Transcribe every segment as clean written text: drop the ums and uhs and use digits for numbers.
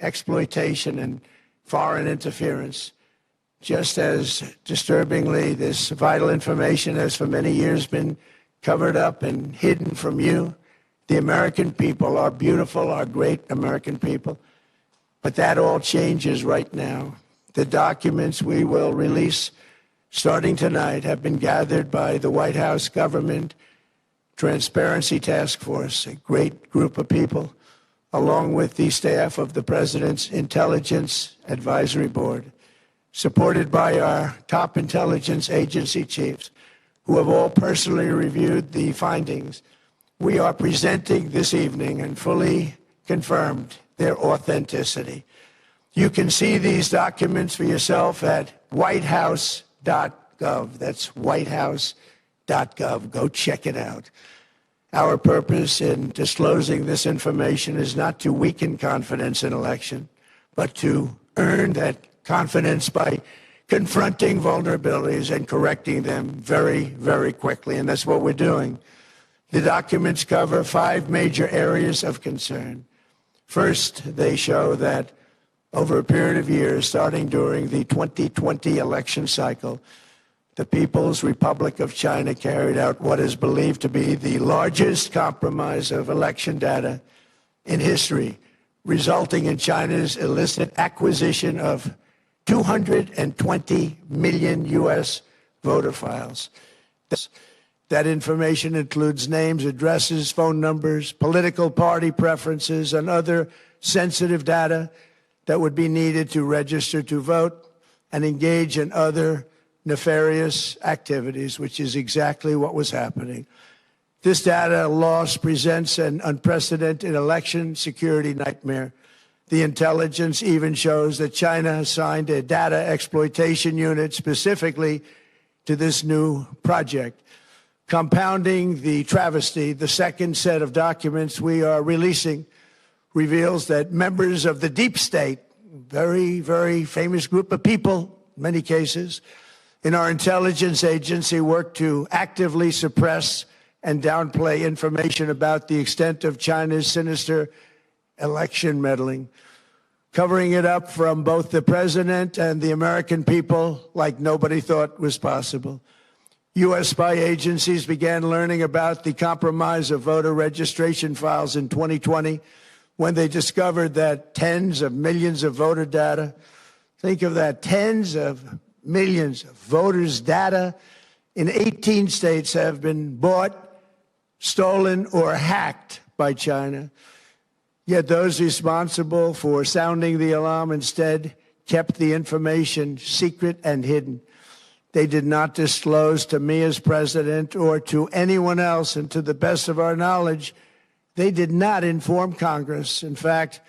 exploitation and foreign interference. Just as disturbingly, this vital information has for many years been covered up and hidden from you, the American people, our beautiful, our great American people. But that all changes right now. The documents we will release starting tonight have been gathered by the White House Government Transparency Task Force, a great group of people, along with the staff of the President's Intelligence Advisory Board, supported by our top intelligence agency chiefs, who have all personally reviewed the findings. We are presenting this evening and fully confirmed their authenticity. You can see these documents for yourself at whitehouse.gov. That's whitehouse.gov. Go check it out. Our purpose in disclosing this information is not to weaken confidence in election, but to earn that confidence by confronting vulnerabilities and correcting them very, very quickly. And that's what we're doing. The documents cover 5 major areas of concern. First, they show that over a period of years, starting during the 2020 election cycle, the People's Republic of China carried out what is believed to be the largest compromise of election data in history, resulting in China's illicit acquisition of 220 million U.S. voter files. That information includes names, addresses, phone numbers, political party preferences, and other sensitive data that would be needed to register to vote and engage in other nefarious activities, which is exactly what was happening. This data loss presents an unprecedented election security nightmare. The intelligence even shows that China assigned a data exploitation unit specifically to this new project. Compounding the travesty, the second set of documents we are releasing reveals that members of the deep state, very, very famous group of people, in many cases, in our intelligence agency work to actively suppress and downplay information about the extent of China's sinister election meddling, covering it up from both the president and the American people like nobody thought was possible. U.S. spy agencies began learning about the compromise of voter registration files in 2020 when they discovered that tens of millions of voter data, think of that, tens of millions of voters' data in 18 states have been bought, stolen, or hacked by China. Yet those responsible for sounding the alarm instead kept the information secret and hidden. They did not disclose to me as president or to anyone else, and to the best of our knowledge, they did not inform Congress. In fact,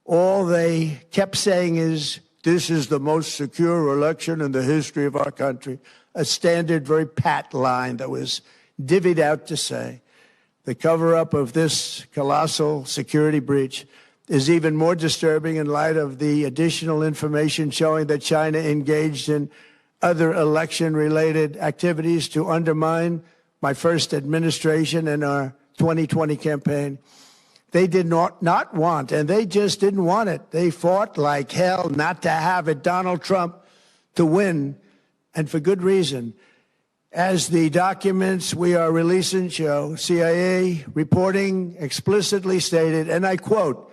all they kept saying is, this is the most secure election in the history of our country, a standard, very pat line that was divvied out to say. The cover-up of this colossal security breach is even more disturbing in light of the additional information showing that China engaged in other election-related activities to undermine my first administration and our 2020 campaign. They did not want, and they just didn't want it. They fought like hell not to have it, Donald Trump, to win, and for good reason. As the documents we are releasing show, CIA reporting explicitly stated, and I quote,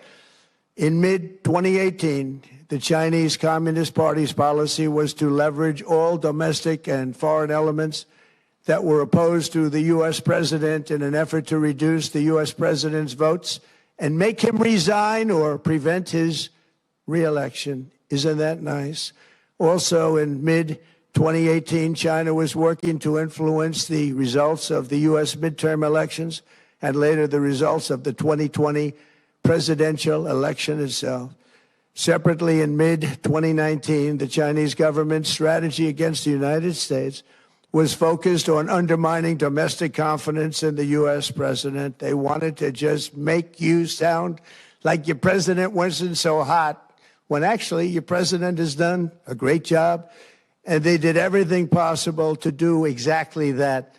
in mid-2018, the Chinese Communist Party's policy was to leverage all domestic and foreign elements that were opposed to the U.S. president in an effort to reduce the U.S. president's votes and make him resign or prevent his re-election. Isn't that nice? Also, in mid-2018, China was working to influence the results of the U.S. midterm elections and later the results of the 2020 presidential election itself. Separately, in mid-2019, the Chinese government's strategy against the United States was focused on undermining domestic confidence in the U.S. president. They wanted to just make you sound like your president wasn't so hot, when actually your president has done a great job. And they did everything possible to do exactly that.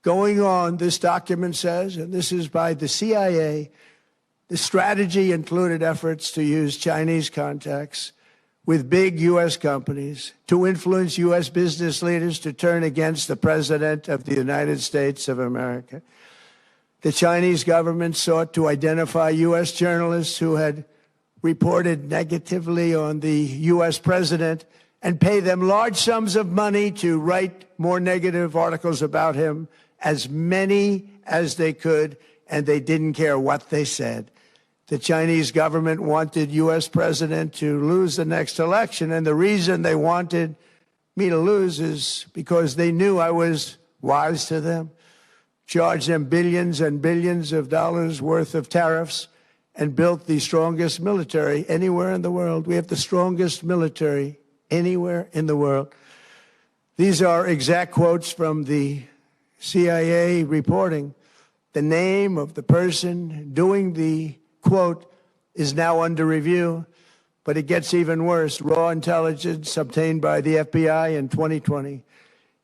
Going on, this document says, and this is by the CIA, The strategy included efforts to use Chinese contacts with big U.S. companies to influence U.S. business leaders to turn against the President of the United States of America. The Chinese government sought to identify U.S. journalists who had reported negatively on the U.S. president and pay them large sums of money to write more negative articles about him, as many as they could, and they didn't care what they said. The Chinese government wanted U.S. president to lose the next election, and the reason they wanted me to lose is because they knew I was wise to them, charged them billions and billions of dollars worth of tariffs, and built the strongest military anywhere in the world. We have the strongest military anywhere in the world. These are exact quotes from the CIA reporting. The name of the person doing the quote is now under review, but it gets even worse. Raw intelligence obtained by the FBI in 2020,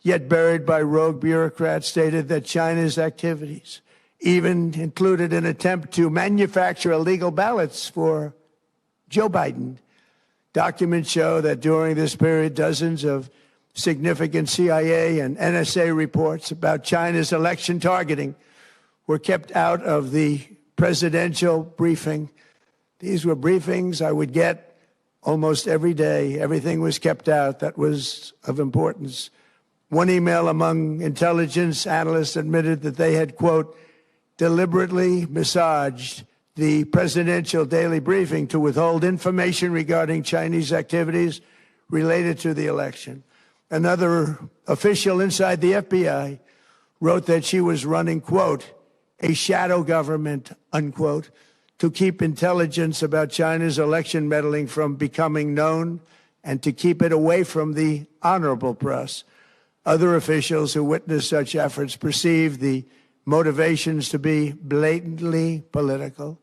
yet buried by rogue bureaucrats, stated that China's activities even included an attempt to manufacture illegal ballots for Joe Biden. Documents show that during this period, dozens of significant CIA and NSA reports about China's election targeting were kept out of the presidential briefing. These were briefings I would get almost every day. Everything was kept out that was of importance. One email among intelligence analysts admitted that they had, quote, deliberately massaged the presidential daily briefing to withhold information regarding Chinese activities related to the election. Another official inside the FBI wrote that she was running, quote, a shadow government, unquote, to keep intelligence about China's election meddling from becoming known and to keep it away from the honorable press. Other officials who witnessed such efforts perceived the motivations to be blatantly political.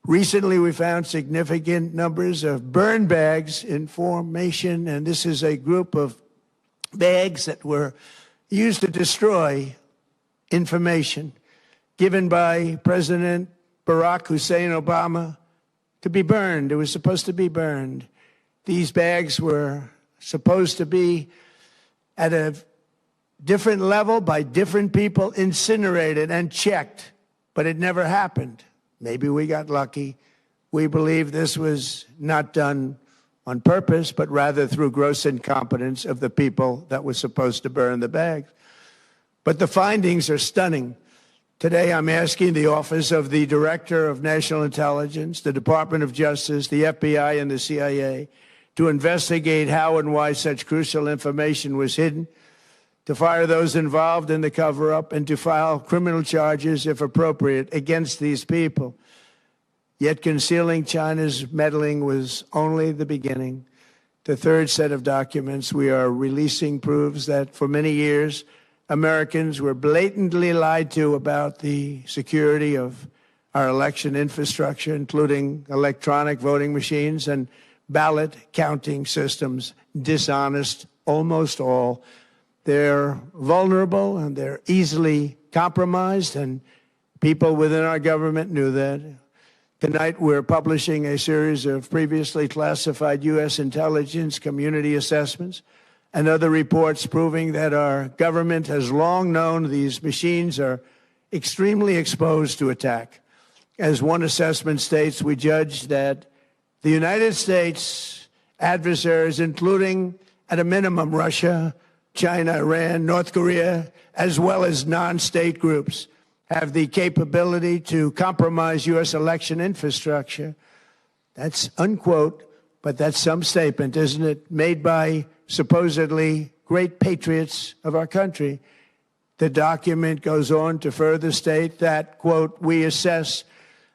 Recently, we found significant numbers of burn bags in formation, and this is a group of bags that were used to destroy information given by President Barack Hussein Obama to be burned. It was supposed to be burned. These bags were supposed to be at a different level by different people, incinerated and checked, but it never happened. Maybe we got lucky. We believe this was not done on purpose, but rather through gross incompetence of the people that were supposed to burn the bags. But the findings are stunning. Today, I'm asking the Office of the Director of National Intelligence, the Department of Justice, the FBI, and the CIA to investigate how and why such crucial information was hidden, to fire those involved in the cover-up, and to file criminal charges, if appropriate, against these people. Yet concealing China's meddling was only the beginning. The third set of documents we are releasing proves that for many years, Americans were blatantly lied to about the security of our election infrastructure, including electronic voting machines and ballot counting systems. Dishonest, almost all. They're vulnerable and they're easily compromised, and people within our government knew that. Tonight, we're publishing a series of previously classified U.S. intelligence community assessments and other reports proving that our government has long known these machines are extremely exposed to attack. As one assessment states, we judge that the United States adversaries, including at a minimum Russia, China, Iran, North Korea, as well as non-state groups, have the capability to compromise U.S. election infrastructure. That's unquote, but that's some statement, isn't it? Made by supposedly great patriots of our country. The document goes on to further state that, quote, we assess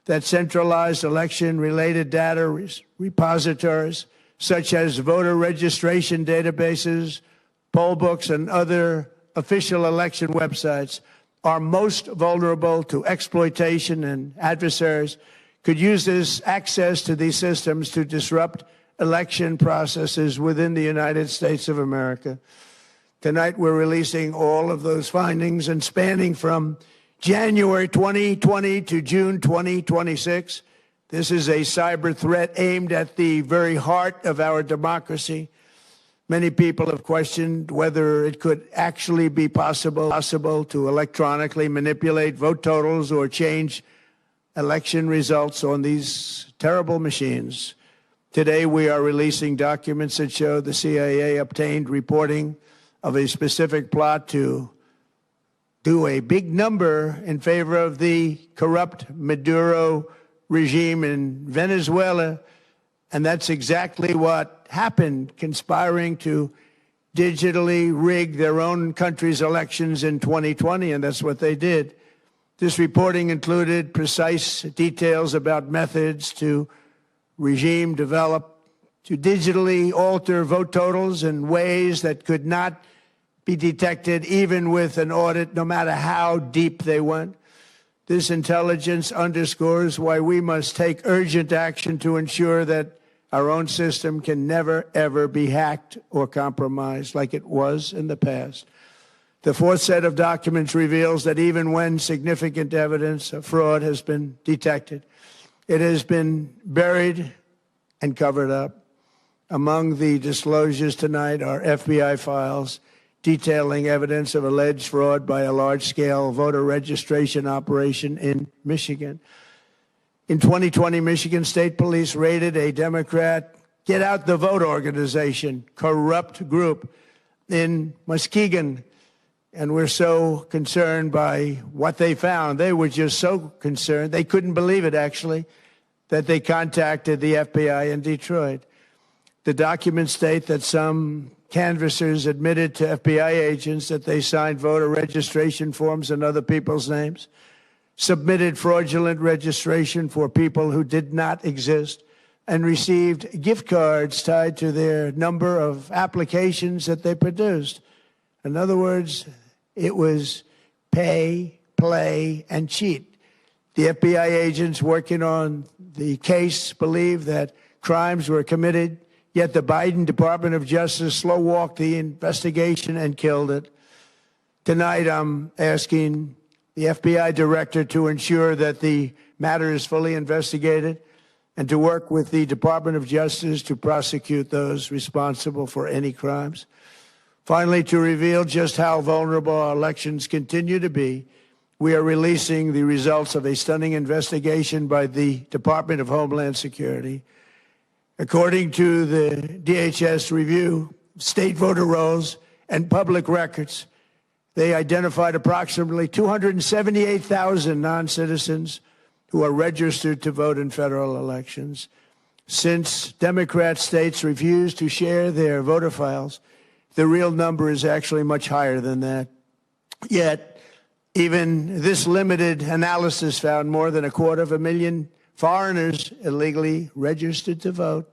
that centralized election-related data repositories, such as voter registration databases, poll books, and other official election websites, are most vulnerable to exploitation, and adversaries could use this access to these systems to disrupt election processes within the United States of America. Tonight, we're releasing all of those findings, and spanning from January 2020 to June 2026, This is a cyber threat aimed at the very heart of our democracy. Many people have questioned whether it could actually be possible to electronically manipulate vote totals or change election results on these terrible machines. Today, we are releasing documents that show the CIA obtained reporting of a specific plot to do a big number in favor of the corrupt Maduro regime in Venezuela. And that's exactly what happened, conspiring to digitally rig their own country's elections in 2020, and that's what they did. This reporting included precise details about methods to regime develop to digitally alter vote totals in ways that could not be detected even with an audit, no matter how deep they went. This intelligence underscores why we must take urgent action to ensure that our own system can never, ever be hacked or compromised like it was in the past. The fourth set of documents reveals that even when significant evidence of fraud has been detected, it has been buried and covered up. Among the disclosures tonight are FBI files detailing evidence of alleged fraud by a large-scale voter registration operation in Michigan. In 2020, Michigan State Police raided a Democrat Get Out the Vote organization, corrupt group in Muskegon. And we're so concerned by what they found. They were just so concerned. They couldn't believe it, actually, that they contacted the FBI in Detroit. The documents state that some canvassers admitted to FBI agents that they signed voter registration forms in other people's names, submitted fraudulent registration for people who did not exist, and received gift cards tied to their number of applications that they produced. In other words, it was pay, play, and cheat. The FBI agents working on the case believe that crimes were committed, yet the Biden Department of Justice slow-walked the investigation and killed it. Tonight, I'm asking the FBI director to ensure that the matter is fully investigated and to work with the Department of Justice to prosecute those responsible for any crimes. Finally, to reveal just how vulnerable our elections continue to be, we are releasing the results of a stunning investigation by the Department of Homeland Security. According to the DHS review, state voter rolls and public records, they identified approximately 278,000 non-citizens who are registered to vote in federal elections. Since Democrat states refuse to share their voter files, the real number is actually much higher than that. Yet, even this limited analysis found more than 250,000 foreigners illegally registered to vote.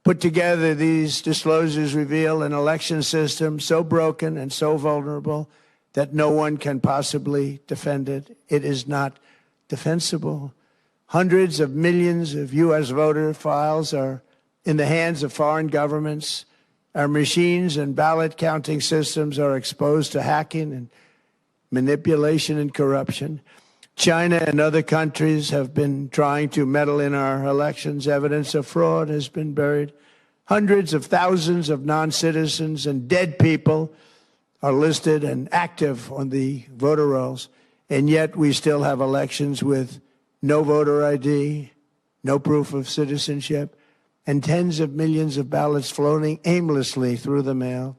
Put together, these disclosures reveal an election system so broken and so vulnerable that no one can possibly defend it. It is not defensible. Hundreds of millions of U.S. voter files are in the hands of foreign governments. Our machines and ballot counting systems are exposed to hacking and manipulation and corruption. China and other countries have been trying to meddle in our elections. Evidence of fraud has been buried. Hundreds of thousands of non-citizens and dead people are listed and active on the voter rolls. And yet we still have elections with no voter ID, no proof of citizenship, and tens of millions of ballots floating aimlessly through the mail.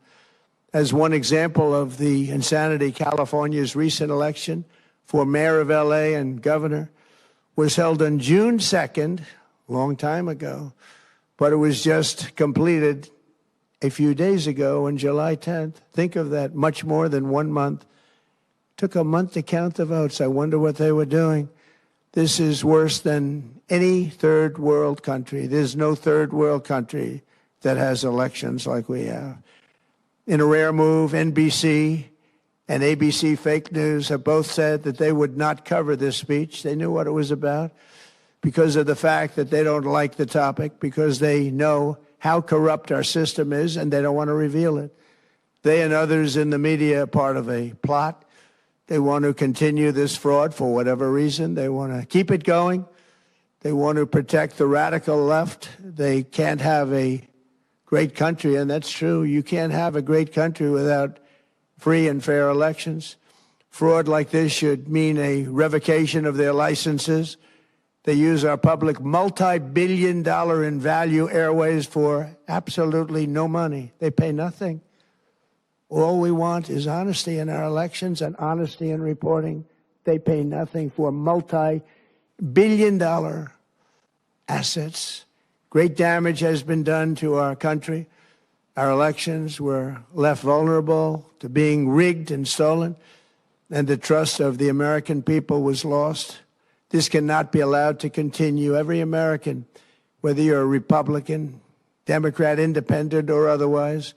As one example of the insanity, California's recent election for mayor of LA and governor was held on June 2nd, a long time ago, but it was just completed a few days ago on July 10th. Think of that, much more than 1 month. Took a month to count the votes. I wonder what they were doing. This is worse than any third world country. There's no third world country that has elections like we have. In a rare move, NBC and ABC Fake News have both said that they would not cover this speech. They knew what it was about because of the fact that they don't like the topic, because they know how corrupt our system is and they don't want to reveal it. They and others in the media are part of a plot. They want to continue this fraud for whatever reason. They want to keep it going. They want to protect the radical left. They can't have a great country, and that's true. You can't have a great country without free and fair elections. Fraud like this should mean a revocation of their licenses. They use our public multi-billion-dollar in value airways for absolutely no money. They pay nothing. All we want is honesty in our elections and honesty in reporting. They pay nothing for multi-billion-dollar assets. Great damage has been done to our country. Our elections were left vulnerable to being rigged and stolen, and the trust of the American people was lost. This cannot be allowed to continue. Every American, whether you're a Republican, Democrat, Independent, or otherwise,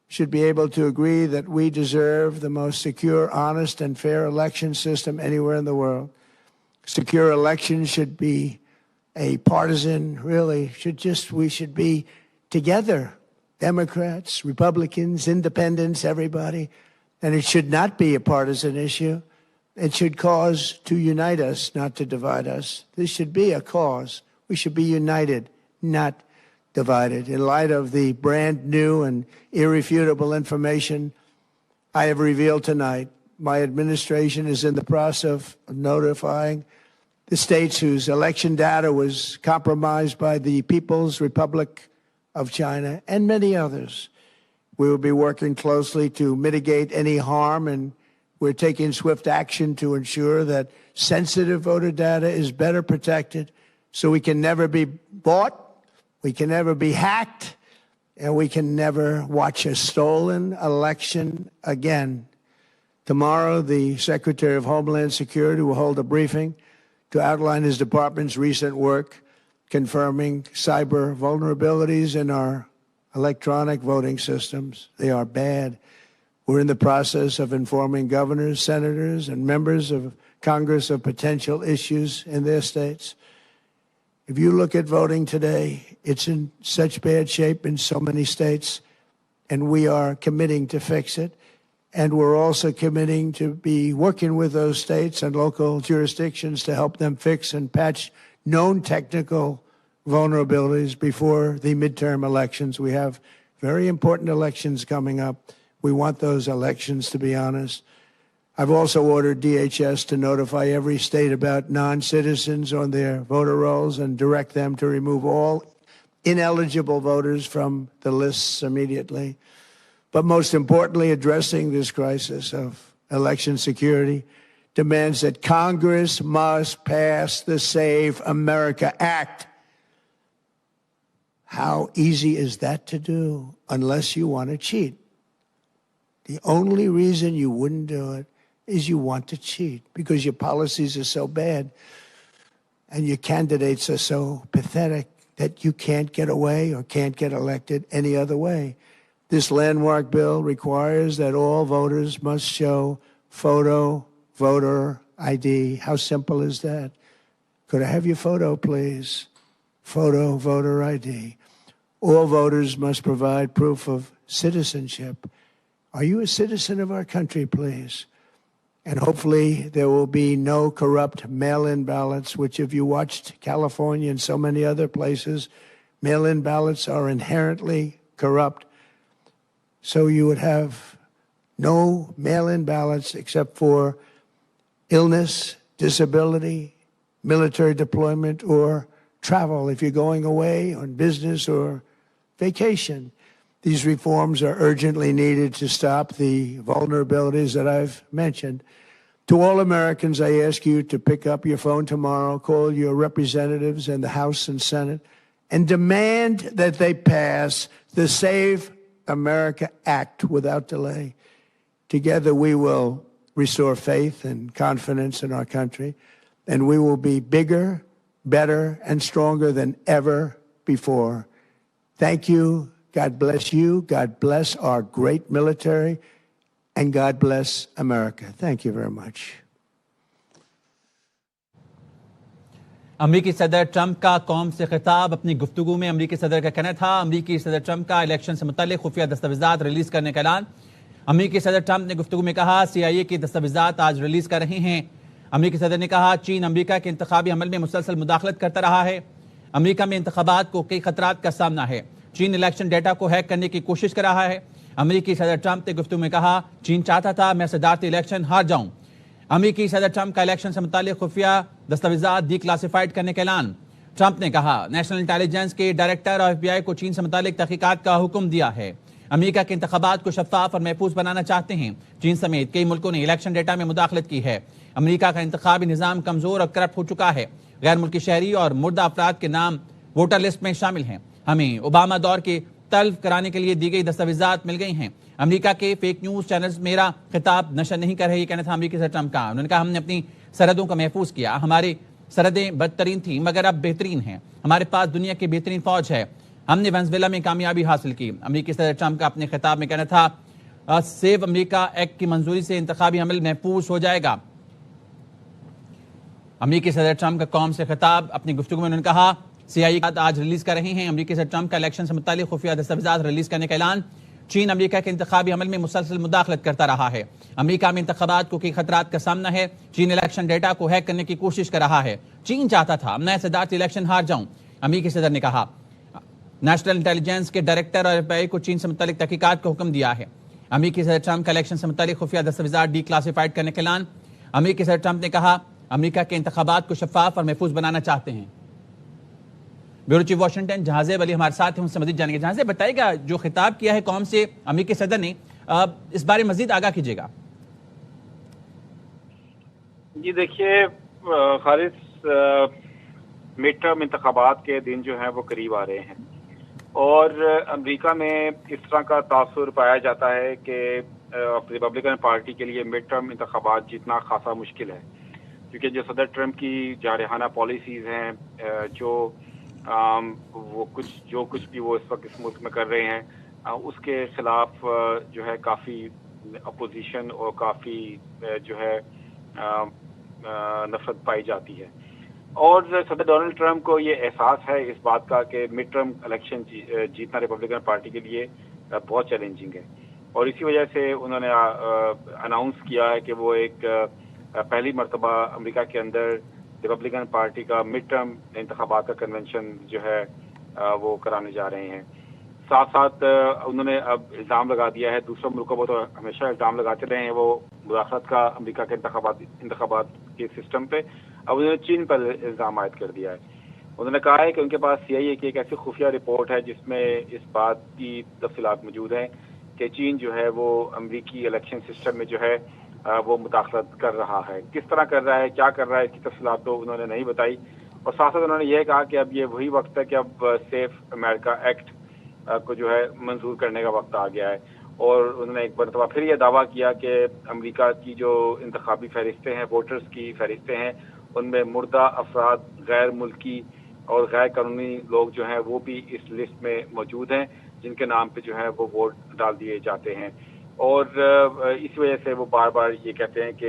should be able to agree that we deserve the most secure, honest, and fair election system anywhere in the world. Secure elections should be a partisan, we should be together, Democrats, Republicans, Independents, everybody, and it should not be a partisan issue. It should cause to unite us, not to divide us. This should be a cause. We should be united, not divided. In light of the brand new and irrefutable information I have revealed tonight, my administration is in the process of notifying the states whose election data was compromised by the People's Republic of China and many others. We will be working closely to mitigate any harm, and we're taking swift action to ensure that sensitive voter data is better protected so we can never be bought, we can never be hacked, and we can never watch a stolen election again. Tomorrow, the Secretary of Homeland Security will hold a briefing to outline his department's recent work confirming cyber vulnerabilities in our electronic voting systems. They are bad. We're in the process of informing governors, senators, and members of Congress of potential issues in their states. If you look at voting today, it's in such bad shape in so many states, and we are committing to fix it. And we're also committing to be working with those states and local jurisdictions to help them fix and patch known technical vulnerabilities before the midterm elections. We have very important elections coming up. We want those elections to be honest. I've also ordered DHS to notify every state about non-citizens on their voter rolls and direct them to remove all ineligible voters from the lists immediately. But most importantly, addressing this crisis of election security demands that Congress must pass the Save America Act. How easy is that to do unless you want to cheat? The only reason you wouldn't do it is you want to cheat because your policies are so bad and your candidates are so pathetic that you can't get away or can't get elected any other way. This landmark bill requires that all voters must show photo voter ID. How simple is that? Could I have your photo, please? Photo voter ID. All voters must provide proof of citizenship. Are you a citizen of our country, please? And hopefully there will be no corrupt mail-in ballots, which if you watched California and so many other places, mail-in ballots are inherently corrupt. So you would have no mail-in ballots except for illness, disability, military deployment, or travel if you're going away on business or vacation. These reforms are urgently needed to stop the vulnerabilities that I've mentioned. To all Americans, I ask you to pick up your phone tomorrow, call your representatives in the House and Senate, and demand that they pass the Save America Act without delay. Together we will restore faith and confidence in our country, and we will be bigger, better, and stronger than ever before. Thank you. God bless you. God bless our great military. And God bless America. Thank you very much. अमरीकी सदर Trump का कौम से खिताब। अपनी गुफ्तगू में अमरीकी सदर का कहना था अमरीकी सदर ट्रंप का इलेक्शन से मुताल्लिक खुफिया दस्तावेजात रिलीज करने का ऐलान। अमरीकी सदर ट्रंप ने गुफ्तगू में कहा CIA की दस्तावेजात आज रिलीज कर रहे हैं। امریکی صدر نے کہا چین امریکہ کے انتخابی عمل میں مسلسل مداخلت کرتا رہا ہے. امریکہ میں انتخابات کو کئی خطرات کا سامنا ہے. چین الیکشن ڈیٹا کو ہیک کرنے کی کوشش کر رہا ہے. امریکی صدر ٹرمپ نے گفتگو میں کہا چین چاہتا تھا میں صدارتی الیکشن ہار جاؤں. امریکی صدر ٹرمپ کا الیکشن سے متعلق خفیہ دستاویزات ڈی کلاسیفائڈ کرنے کا اعلان. ٹرمپ نے کہا نیشنل انٹیلیجنس کے ڈائریکٹر اور FBI کو چین سے متعلق تحقیقات کا حکم دیا ہے. امریکہ کے انتخابات کو شفاف اور محفوظ بنانا چاہتے ہیں. چین سمیت کئی ملکوں نے الیکشن ڈیٹا میں مداخلت کی ہے. امریکہ کا انتخابی نظام کمزور اور کرپٹ ہو چکا ہے. غیر ملکی شہری اور مردہ افراد کے نام ووٹر لسٹ میں شامل ہیں. ہمیں اوباما دور کے تلف کرانے کے لیے دی گئی دستاویزات مل گئی ہیں. امریکہ کے فیک نیوز چینلز میرا خطاب نشر نہیں کر رہے، یہ کہنا تھا امریکی صدر ٹرمپ کا. انہوں نے کہا ہم نے اپنی سرحدوں کو محفوظ کیا. ہماری سرحدیں بدترین تھیں مگر اب بہترین ہیں. ہمارے پاس دنیا کی بہترین فوج ہے. ہم نے وینزویلا میں کامیابی حاصل کی. امریکی صدر ٹرمپ کا اپنے خطاب میں کہنا تھا سیو امریکہ ایکٹ کی منظوری سے انتخابی عمل محفوظ ہو جائے گا. امریکی صدر ٹرمپ کا قوم سے خطاب اپنی گفتگو میں انہوں نے کہا CIA آج ریلیز کر رہے ہیں امریکی صدر ٹرمپ کا الیکشن سے متعلق خفیہ دستاویزات ریلیز کرنے کا اعلان. چین امریکہ کے انتخابی عمل میں مسلسل مداخلت کرتا رہا ہے. امریکہ میں انتخابات کو کئی خطرات کا سامنا ہے. چین الیکشن ڈیٹا کو ہیک کرنے کی کوشش کر رہا ہے. چین چاہتا تھا میں صدارتی الیکشن ہار جاؤں. امریکی صدر نے کہا نیشنل انٹیلیجنس کے ڈائریکٹر اور FBI کو چین سے متعلق تحقیقات کا حکم دیا ہے. امریکی صدر ٹرمپ کا الیکشن سے متعلق خفیہ دستاویزات ڈی کلاسیفائڈ کرنے کا اعلان. امریکی صدر ٹرمپ نے کہا امریکہ کے انتخابات کو شفاف اور محفوظ بنانا چاہتے ہیں. بیورو چیف واشنگٹن جہازیب علی ہمارے ساتھ ہیں، ان سے مزید جانیں گے. جہازیب بتائے گا جو خطاب کیا ہے قوم سے امریکی صدر نے، اس بارے مزید آگاہ کیجیے گا. جی دیکھیے خالص مڈ ٹرم انتخابات کے دن جو ہیں وہ قریب آ رہے ہیں اور امریکہ میں اس طرح کا تاثر پایا جاتا ہے کہ ریپبلکن پارٹی کے لیے مڈ ٹرم انتخابات جیتنا خاصا مشکل ہے، کیونکہ جو صدر ٹرمپ کی جارحانہ پالیسیز ہیں، وہ کچھ بھی وہ اس وقت اس ملک میں کر رہے ہیں، اس کے خلاف جو ہے کافی اپوزیشن اور کافی جو ہے نفرت پائی جاتی ہے. اور صدر ڈونلڈ ٹرمپ کو یہ احساس ہے اس بات کا کہ مڈ ٹرم الیکشن جیتنا ریپبلکن پارٹی کے لیے بہت چیلنجنگ ہے، اور اسی وجہ سے انہوں نے اناؤنس کیا ہے کہ وہ ایک پہلی مرتبہ امریکہ کے اندر ریپبلکن پارٹی کا مڈ ٹرم انتخابات کا کنونشن جو ہے وہ کرانے جا رہے ہیں. ساتھ ساتھ انہوں نے اب الزام لگا دیا ہے، دوسرے ملکوں کو تو ہمیشہ الزام لگاتے رہے ہیں وہ مداخلت کا امریکہ کے انتخابات کے سسٹم پہ، اب انہوں نے چین پر الزام عائد کر دیا ہے. انہوں نے کہا ہے کہ ان کے پاس CIA کی ایک ایسی خفیہ رپورٹ ہے جس میں اس بات کی تفصیلات موجود ہیں کہ چین جو ہے وہ امریکی الیکشن سسٹم میں جو ہے وہ مداخلت کر رہا ہے. کس طرح کر رہا ہے، کیا کر رہا ہے، اس کی تفصیلات تو انہوں نے نہیں بتائی. اور ساتھ ساتھ انہوں نے یہ کہا کہ اب یہ وہی وقت ہے کہ اب سیف امریکہ ایکٹ کو جو ہے منظور کرنے کا وقت آ گیا ہے. اور انہوں نے ایک مرتبہ پھر یہ دعویٰ کیا کہ امریکہ کی جو انتخابی فہرستیں ہیں، ووٹرز کی فہرستیں ہیں، ان میں مردہ افراد، غیر ملکی اور غیر قانونی لوگ جو ہیں وہ بھی اس لسٹ میں موجود ہیں جن کے نام پہ جو ہے وہ ووٹ ڈال دیے جاتے ہیں. اور اس وجہ سے وہ بار بار یہ کہتے ہیں کہ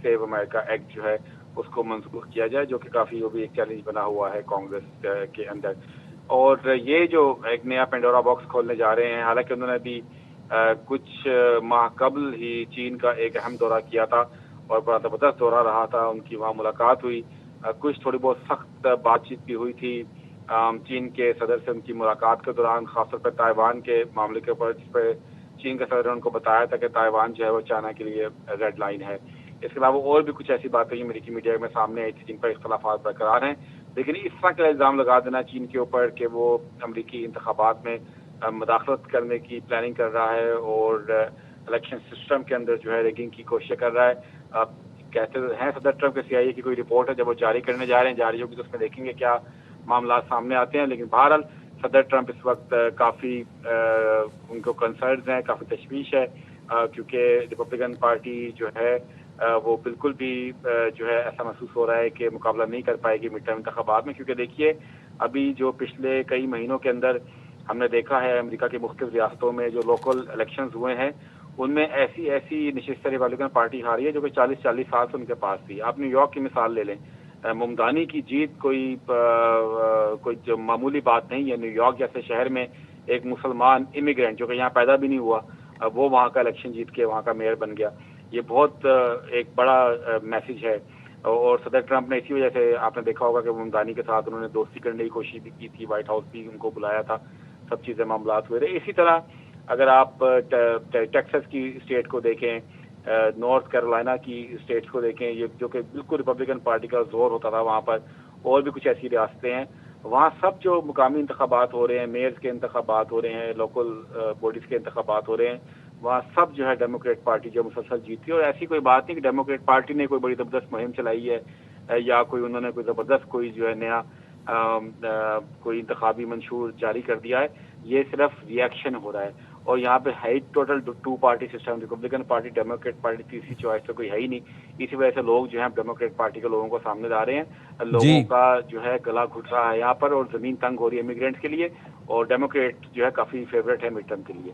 سیو امریکہ ایکٹ جو ہے اس کو منسوخ کیا جائے، جو کہ کافی وہ بھی ایک چیلنج بنا ہوا ہے کانگریس کے اندر. اور یہ جو ایک نیا پینڈورا باکس کھولنے جا رہے ہیں، حالانکہ انہوں نے بھی کچھ ماہ قبل ہی چین کا ایک اہم دورہ کیا تھا اور بڑا زبردست دورہ رہا تھا. ان کی وہاں ملاقات ہوئی، کچھ تھوڑی بہت سخت بات چیت بھی ہوئی تھی چین کے صدر سے ان کی ملاقات کے دوران، خاص طور پر تائیوان کے معاملے کے اوپر، جس پہ چین کا صدر نے ان کو بتایا تھا کہ تائیوان جو ہے وہ چائنا کے لیے ریڈ لائن ہے. اس کے علاوہ اور بھی کچھ ایسی باتیں امریکی میڈیا میں سامنے آئی تھی جن پر اختلافات برقرار ہیں. لیکن اس طرح کا الزام لگا دینا چین کے اوپر کہ وہ امریکی انتخابات میں مداخلت کرنے کی پلاننگ کر رہا ہے اور الیکشن سسٹم کے اندر جو ہے ریگنگ کی کوشش کر رہا ہے. کہتے ہیں صدر ٹرمپ کے CIA کی کوئی رپورٹ ہے، جب وہ جاری کرنے جا رہے ہیں، جاری ہوگی تو اس میں دیکھیں گے کیا معاملات سامنے آتے ہیں. لیکن بہرحال صدر ٹرمپ اس وقت کافی ان کو کنسرنز ہیں، کافی تشویش ہے، کیونکہ ریپبلکن پارٹی جو ہے وہ بالکل بھی جو ہے ایسا محسوس ہو رہا ہے کہ مقابلہ نہیں کر پائے گی مڈ ٹرم انتخابات میں. کیونکہ دیکھیے ابھی جو پچھلے کئی مہینوں کے اندر ہم نے دیکھا ہے امریکہ کی مختلف ریاستوں میں جو لوکل الیکشنز ہوئے ہیں، ان میں ایسی نشستیں ریپبلکن پارٹی ہاری ہے جو کہ 40 سال سے ان کے پاس تھی. آپ نیو یارک کی مثال لے لیں، ممدانی کی جیت کوئی جو معمولی بات نہیں ہے. نیو یارک جیسے شہر میں ایک مسلمان امیگرینٹ جو کہ یہاں پیدا بھی نہیں ہوا، وہ وہاں کا الیکشن جیت کے وہاں کا میئر بن گیا. یہ بہت ایک بڑا میسج ہے. اور صدر ٹرمپ نے اسی وجہ سے آپ نے دیکھا ہوگا کہ ممدانی کے ساتھ انہوں نے دوستی کرنے کی کوشش بھی کی تھی, وائٹ ہاؤس بھی ان کو بلایا تھا, سب چیزیں معاملات ہوئے رہے. اسی طرح اگر آپ ٹیکسس کی اسٹیٹ کو دیکھیں, نارتھ کیرولائنا کی اسٹیٹس کو دیکھیں, یہ جو کہ بالکل ریپبلکن پارٹی کا زور ہوتا تھا وہاں پر, اور بھی کچھ ایسی ریاستیں ہیں, وہاں سب جو مقامی انتخابات ہو رہے ہیں, میئرز کے انتخابات ہو رہے ہیں, لوکل باڈیز کے انتخابات ہو رہے ہیں, وہاں سب جو ہے ڈیموکریٹ پارٹی جو مسلسل جیتی ہے. اور ایسی کوئی بات نہیں کہ ڈیموکریٹ پارٹی نے کوئی بڑی زبردست مہم چلائی ہے یا کوئی انہوں نے کوئی زبردست کوئی جو ہے نیا کوئی انتخابی منشور جاری کر دیا ہے. یہ صرف ری ایکشن ہو رہا ہے. اور یہاں پہ ہے total 2 party system, Republican party, Democrat party, تیسری چوائس تو کوئی ہے ہی نہیں. اسی وجہ سے لوگ جو ہیں ڈیموکریٹ پارٹی کے لوگوں کو سامنے لا رہے ہیں, لوگوں کا جو ہے گلا گھٹ رہا ہے یہاں پر, اور زمین تنگ ہو رہی ہے امیگرینٹس کے لیے, اور ڈیموکریٹ جو ہے کافی فیوریٹ ہے مڈ ٹرم کے لیے.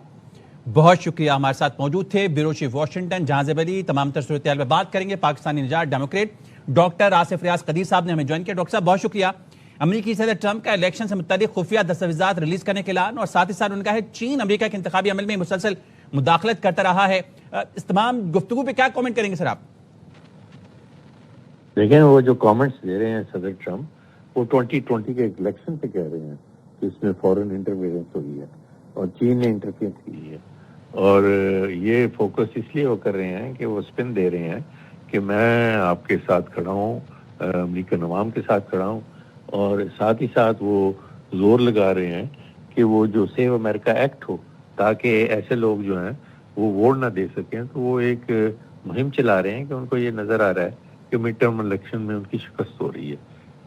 بہت شکریہ. ہمارے ساتھ موجود تھے بیورو چیف واشنگٹن جہاں علی. تمام تر صورتحال میں بات کریں گے. پاکستانی نژاد ڈیموکریٹ ڈاکٹر آصف ریاض قدیر صاحب نے ہمیں جوائن کیا. ڈاکٹر صاحب بہت شکریہ. امریکی صدر ٹرمپ کا الیکشن سے متعلق خفیہ دستاویزات ریلیز کرنے کے اعلان, اور ساتھ ہی ساتھ ان کا ہے چین امریکہ کے انتخابی عمل میں مسلسل مداخلت کرتا رہا ہے. اس تمام گفتگو پہ کیا کامنٹ کریں گے سر آپ؟ دیکھیں, وہ جو کامنٹس دے رہے ہیں صدر ٹرمپ, وہ 2020 کے الیکشن پہ کہہ رہے ہیں کہ اس میں فورن انٹرفیئرنس ہوئی ہے اور چین نے انٹرفیئر کی ہے. اور یہ فوکس اس لیے وہ کر رہے ہیں کہ وہ اسپن دے رہے ہیں کہ میں آپ کے ساتھ کھڑا ہوں, امریکن عوام کے ساتھ کھڑا ہوں. اور ساتھ ہی ساتھ وہ زور لگا رہے ہیں کہ وہ جو سیو امریکہ ایکٹ ہو, تاکہ ایسے لوگ جو ہیں وہ ووٹ نہ دے سکیں. تو وہ ایک مہم چلا رہے ہیں کہ ان کو یہ نظر آ رہا ہے کہ مڈ ٹرم الیکشن میں ان کی شکست ہو رہی ہے,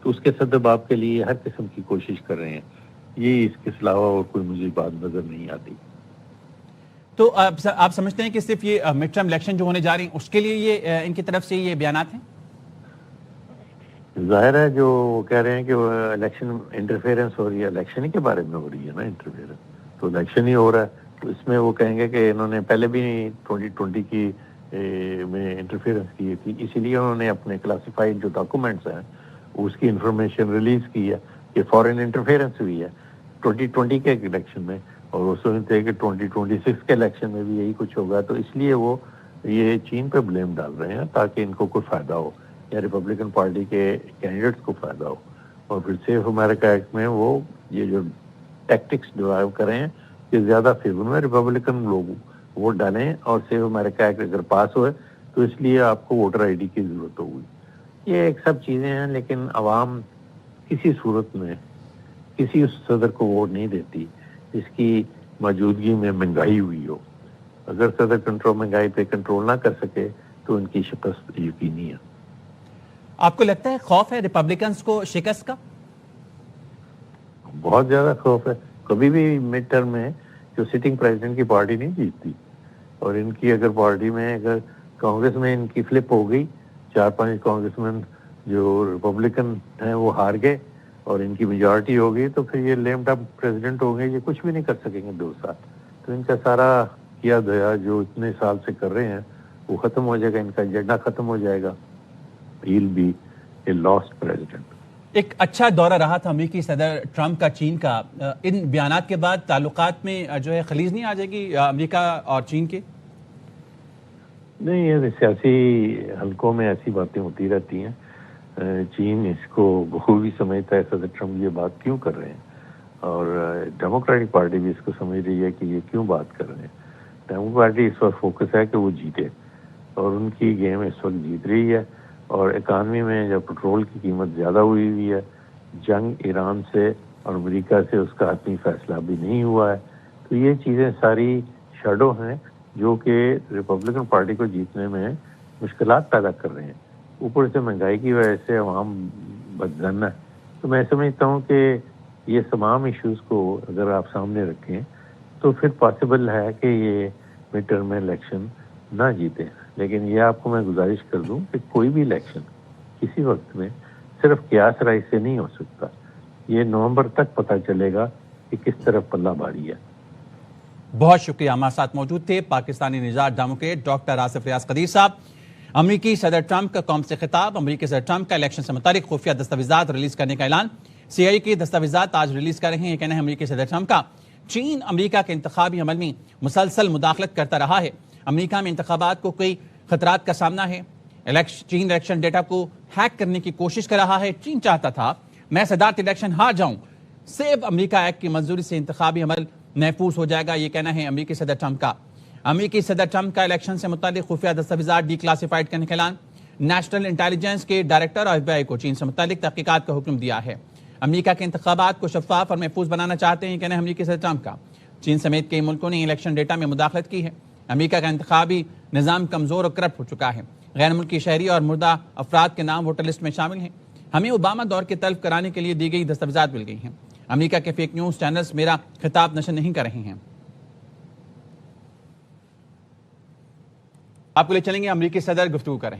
تو اس کے سدباب کے لیے ہر قسم کی کوشش کر رہے ہیں. یہ اس کے علاوہ اور کوئی مجھے بات نظر نہیں آتی. تو آپ سمجھتے ہیں کہ صرف یہ مڈ ٹرم الیکشن جو ہونے جا رہی ہیں اس کے لیے یہ ان کی طرف سے یہ بیانات ہیں؟ ظاہر ہے جو وہ کہہ رہے ہیں کہ الیکشن انٹرفیئرنس ہو رہی ہے, الیکشن ہی کے بارے میں ہو رہی ہے نا انٹرفیئرنس, تو الیکشن ہی ہو رہا ہے. تو اس میں وہ کہیں گے کہ انہوں نے پہلے بھی 2020 کی میں انٹرفیئرنس کی تھی, اسی لیے انہوں نے اپنے کلاسیفائڈ جو ڈاکومنٹس ہیں اس کی انفارمیشن ریلیز کی ہے کہ فورن انٹرفیئرنس ہوئی ہے 2020 کے الیکشن میں, اور وہ سمجھتے ہیں کہ 2026 کے الیکشن میں بھی یہی کچھ ہوگا. تو اس لیے وہ یہ چین پہ بلیم ڈال رہے ہیں تاکہ ان کو کوئی فائدہ ہو یا ریپبلکن پارٹی کے کینڈیڈیٹس کو فائدہ ہو. اور پھر سیف امریکہ ایکٹ میں وہ یہ جو ٹیکٹکس ڈرائیو کریں ہیں کہ زیادہ فیور میں ریپبلکن لوگ ووٹ ڈالیں, اور سیف امریکہ ایکٹ اگر پاس ہوئے تو اس لیے آپ کو ووٹر آئی ڈی کی ضرورت ہوگی. یہ ایک سب چیزیں ہیں, لیکن عوام کسی صورت میں کسی اس صدر کو ووٹ نہیں دیتی جس کی موجودگی میں مہنگائی ہوئی ہو. اگر صدر مہنگائی پہ کنٹرول نہ کر سکے تو ان کی شکست یقینی ہے. آپ کو لگتا ہے خوف ہے ریپبلکنز کو شکست کا؟ بہت زیادہ خوف ہے. کبھی بھی مڈ ٹرم میں جو سٹنگ پریزیڈنٹ کی پارٹی نہیں جیتتی, اور ان کی اگر پارٹی میں اگر کانگریس میں ان کی فلپ ہو گئی, 4-5 کانگریس مین جو ریپبلکن ہیں وہ ہار گئے اور ان کی میجارٹی ہو گئی, تو پھر یہ لیم ڈپ پریزیڈنٹ ہوں گے, یہ کچھ بھی نہیں کر سکیں گے 2 سال. تو ان کا سارا کیا دیا جو اتنے سال سے کر رہے ہیں وہ ختم ہو جائے گا, ان کا ایجنڈا ختم ہو جائے گا. He'll be a lost president. ایک اچھا دورہ رہا تھا امریکی صدر ٹرمپ کا چین کا. ان بیانات کے بعد تعلقات میں جو ہے خلیج نہیں آ جائے گی امریکہ اور چین کے؟ نہیں, یہ سیاسی حلقوں میں ایسی باتیں ہوتی رہتی ہیں. چین اس کو بخوبی سمجھتا ہے صدر ٹرمپ یہ بات کیوں کر رہے ہیں, اور ڈیموکریٹک پارٹی بھی اس کو سمجھ رہی ہے کہ یہ کیوں بات کر رہے ہیں. ڈیموکریٹک پارٹی اس وقت فوکس ہے کہ وہ جیتے, اور ان کی گیم اس وقت جیت رہی ہے. اور اکانومی میں جب پٹرول کی قیمت زیادہ ہوئی ہے, جنگ ایران سے اور امریکہ سے اس کا حتمی فیصلہ بھی نہیں ہوا ہے, تو یہ چیزیں ساری شیڈو ہیں جو کہ ریپبلکن پارٹی کو جیتنے میں مشکلات پیدا کر رہے ہیں. اوپر سے مہنگائی کی وجہ سے عوام بدظن ہے. تو میں سمجھتا ہوں کہ یہ تمام ایشوز کو اگر آپ سامنے رکھیں تو پھر پاسبل ہے کہ یہ مڈ ٹرم میں الیکشن نہ جیتے. لیکن یہ آپ کو میں گزارش کر دوں کہ کوئی بھی الیکشن کسی وقت میں صرف قیاس رائے سے نہیں ہو سکتا. یہ نومبر تک پتہ چلے گا کہ کس طرف پلہ بھاری ہے. بہت شکریہ. ہمارے ساتھ موجود تھے پاکستانی نژاد ڈیموکریٹ ڈاکٹر آصف ریاض قدیر صاحب. امریکی صدر ٹرمپ کا قوم سے خطاب. امریکی صدر ٹرمپ کا الیکشن سے متعلق خفیہ دستاویزات ریلیز کرنے کا اعلان. CIA کی دستاویزات آج ریلیز کر رہے ہیں. یہ کہنا ہے امریکی صدر ٹرمپ کا چین امریکہ کے انتخابی عمل میں مسلسل مداخلت کرتا رہا ہے. امریکہ میں انتخابات کو کئی خطرات کا سامنا ہے. चीन इलेक्शन डेटा को हैक करने की कोशिश कर रहा है। चीन चाहता था मैं सदारत इलेक्शन हार जाऊं, सिर्फ अमेरिका एक्ट की मंजूरी से इंतखाबी अमल महफूज हो जाएगा, ये कहना है अमेरिकी सदर ट्रंप का। अमेरिकी सदर ट्रंप का इलेक्शन से मुतालिक खुफिया दस्तावेजात डिक्लासिफाइड करने का ऐलान। नेशनल इंटेलिजेंस के डायरेक्टर और FBI को चीन से मुतालिक तहकीकात का हुक्म दिया है। अमेरिका के इंतखाबात को शफाफ और महफूज बनाना चाहते हैं, कहना है अमेरिकी सदर ट्रंप का। चीन समेत कई मुल्कों ने इलेक्शन डेटा में मुदाखलत की है। अमेरिका का इंतखाबी निज़ाम कमज़ोर और करप्ट हो चुका है। गैर मुल्की शहरी और मुर्दा अफराद के नाम वोटर लिस्ट में शामिल हैं। हमें ओबामा दौर के तल्फ कराने के लिए दी गई दस्तावेजात मिल गई हैं। अमेरिका के फेक न्यूज़ चैनल्स मेरा खिताब नशर नहीं कर रहे हैं। आपको ले चलेंगे, अमेरिकी सदर गुफ्तगू कर रहे हैं।